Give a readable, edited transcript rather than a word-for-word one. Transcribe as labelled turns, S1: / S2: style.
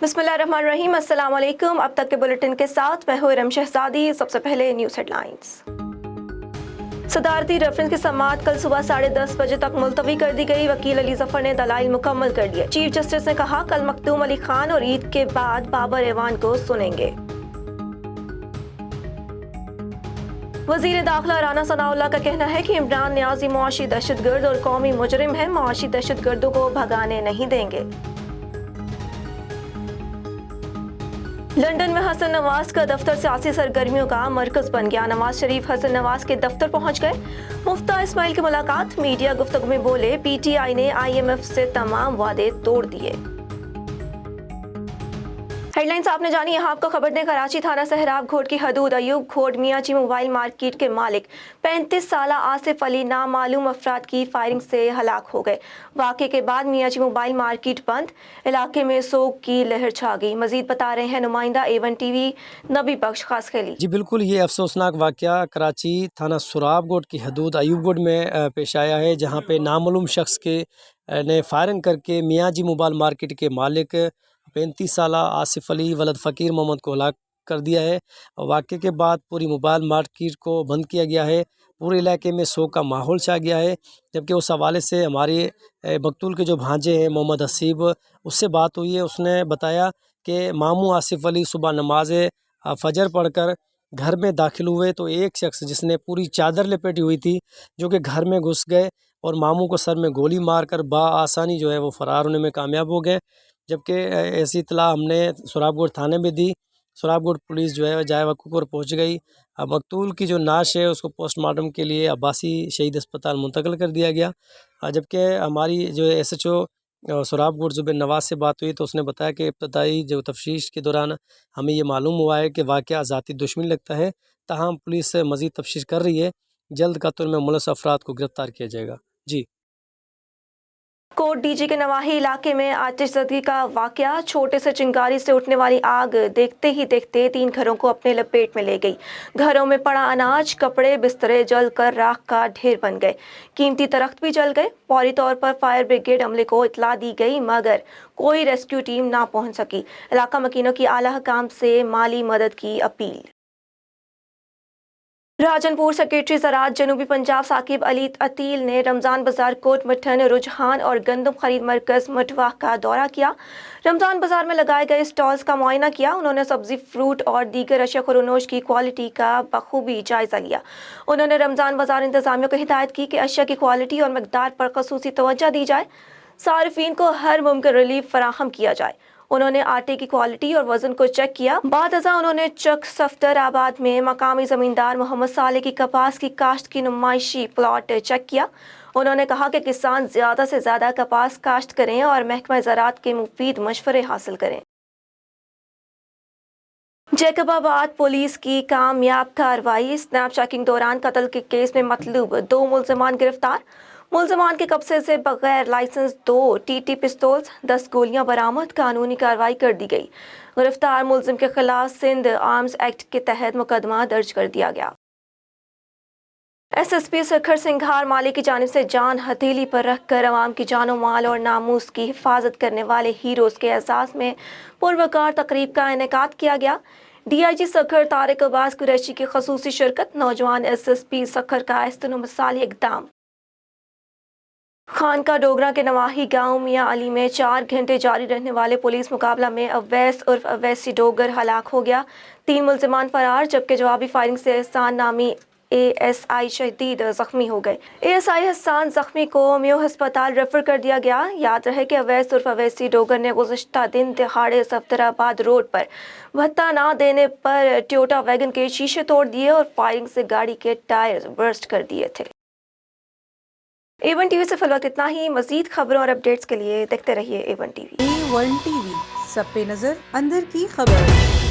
S1: बिस्मिल्लाहिर्रहमानिर्रहीम, अस्सलाम वालेकुम। अब तक के बुलेटिन के साथ मैं हूं इरम शहजादी। सबसे पहले न्यूज़ हेडलाइंस। सदारती रेफरेंस की समाअत कल सुबह 10:30 बजे तक मुलतवी कर दी गई। वकील अली जफर ने दलाइल मुकम्मल कर दिए। चीफ जस्टिस ने कहा कल मखदूम अली खान और ईद के बाद बाबर ऐवान को सुनेंगे। वजीर दाखिला राना सनाउल्लाह का कहना है कि इमरान नियाजी मुआशी दहशतगर्द और कौमी मुजरिम है, मुआशी दहशतगर्दों को भगाने नहीं देंगे। लंदन में हसन नवाज का दफ्तर सियासी सरगर्मियों का मरकज बन गया। नवाज शरीफ हसन नवाज के दफ्तर पहुंच गए। मुफ्ता इस्माइल की मुलाकात, मीडिया गुफ्तगू में बोले पीटीआई ने IMF से तमाम वादे तोड़ दिए। हेडलाइंस आपने जानी। यहाँ आपको खबर दें, कराची थाना सहराब घोट की हदूद अयूब घोट मियाँची मोबाइल मार्केट के मालिक 35 साला आसिफ अली नामालूम अफराद की फायरिंग से हलाक हो गए। वाक़े के बाद मियाँची मोबाइल मार्केट बंद, इलाके में सोग की लहर छा गई। मजीद बता रहे हैं नुमाइंदा A1 TV नबी बख्श खास खेली।
S2: जी बिल्कुल, ये अफसोसनाक वाक़या कराची थाना सुराब गोट की हदूद अयूब गोट में पेश आया है, जहाँ पे नामालूम शख्स के ने फायरिंग करके मियाँजी मोबाइल मार्केट के मालिक 35 साला आसिफ अली वलद फ़कीर मोहम्मद को हलाक कर दिया है। वाक़े के बाद पूरी मोबाइल मार्केट को बंद किया गया है। पूरे इलाके में शोक का माहौल छा गया है। जबकि उस हवाले से हमारे मकतूल के जो भांजे हैं मोहम्मद हसीब, उससे बात हुई है। उसने बताया कि मामू आसिफ अली सुबह नमाज फ़जर पढ़कर घर में दाखिल हुए तो एक शख्स जिसने पूरी चादर लपेटी हुई थी जो कि घर में घुस गए और मामू को सर में गोली मारकर आसानी जो है वो फ़रार होने में कामयाब हो गए। जबकि ऐसी इत्तला हमने सुराबगोट थाने में दी। सुराबगोट पुलिस जो है जाए वक़्त पर पहुँच गई। अब मकतूल की जो नाश है उसको पोस्टमार्टम के लिए अब्बासी शहीद अस्पताल मुंतकिल कर दिया गया। जबकि हमारी जो SHO सुराबगोट ज़ुबैर नवाज से बात हुई तो उसने बताया कि इब्तदाई जो तफ्तीश के दौरान हमें ये मालूम हुआ है कि वाक़या ज़ाती दुश्मनी लगता है। ताहम पुलिस मज़ीद तफ्तीश कर रही है। जल्द कत्ल में मुलव्वस अफराद को गिरफ़्तार किया जाएगा। जी।
S1: कोट DG के नवाही इलाके में आतिशज़दी का वाक़या, छोटे से चिंगारी से उठने वाली आग देखते ही देखते 3 घरों को अपने लपेट में ले गई। घरों में पड़ा अनाज, कपड़े, बिस्तरे जल कर राख का ढेर बन गए। कीमती दरख्त भी जल गए। फौरी तौर पर फायर ब्रिगेड अमले को इतला दी गई मगर कोई रेस्क्यू टीम ना पहुंच सकी। इलाका मकीनों की आला हुकाम से माली मदद की अपील। राजनपुर सेक्रेटरी ज़राअत जनूबी पंजाब साकिब अली अतील ने रमज़ान बाज़ार कोट मठन रुझान और गंदम खरीद मरकज़ मटवाह का दौरा किया। रमज़ान बाज़ार में लगाए गए स्टॉल्स का मुआयना किया। उन्होंने सब्ज़ी, फ्रूट और दीगर अशिया खुरनोश की क्वालिटी का बखूबी जायज़ा लिया। उन्होंने रमज़ान बाज़ार इंतज़ामिया को हिदायत की कि अशिया की क्वालिटी और मकदार पर ख़ुसूसी तवज्जो दी जाए, सारिफीन को हर मुमकिन रिलीफ फराहम किया जाए। उन्होंने आटे की क्वालिटी और वजन को चेक किया। बाद अज़ा उन्होंने चक सफ्तर आबाद में मकामी ज़मींदार मोहम्मद साले की कपास की काश्त की नुमाइशी प्लॉट चेक किया। उन्होंने कहा कि किसान ज़्यादा से ज़्यादा कपास काश्त करें और महकमा ज़राअत के मुफीद मशवरे हासिल करें। जैकबाबाद पुलिस की कामयाब कार्रवाई, स्नैप चेकिंग दौरान कत्ल के केस में मतलूब 2 मुल्ज़िमान गिरफ्तार। मुल्ज़िमान के कब्जे से बगैर लाइसेंस 2 TT पिस्तौल्स, 10 गोलियां बरामद। कानूनी कार्रवाई कर दी गई। गिरफ्तार मुल्ज़िम के खिलाफ सिंध आर्म्स एक्ट के तहत मुकदमा दर्ज कर दिया गया। SSP सखर सिंघार माली की जानिब से जान हथेली पर रखकर अवाम की जानो माल और नामूस की हिफाजत करने वाले हीरोज़ के एहसास में पुरवकार तकरीब का इनेकाद किया गया। DIG सखर तारिक अब्बास कुरैशी की खसूसी शिरकत। नौजवान SSP सखर का ऐस्तनो मिसाली इक़दाम। खानका डोगरा के नवाही गांव मियां अली में 4 घंटे जारी रहने वाले पुलिस मुकाबला में अवैस उर्फ अवैसी डोगर हलाक हो गया। 3 मुल्ज़िमान फरार, जबकि जवाबी फायरिंग से एहसान नामी ASI शदीद जख्मी हो गए। ASI हसान जख्मी को म्यू अस्पताल रेफर कर दिया गया। याद रहे कि अवैस उर्फ अवैसी डोगर ने गुज़िश्ता दिन दिहाड़े सफ्तराबाद रोड पर भत्ता ना देने पर टोयोटा वैगन के शीशे तोड़ दिए और फायरिंग से गाड़ी के टायर बर्स्ट कर दिए थे। A1 TV से फिलहाल इतना ही। मजीद खबरों और अपडेट्स के लिए देखते रहिए A1 TV।
S3: A1 TV, सब पे नजर, अंदर की खबर।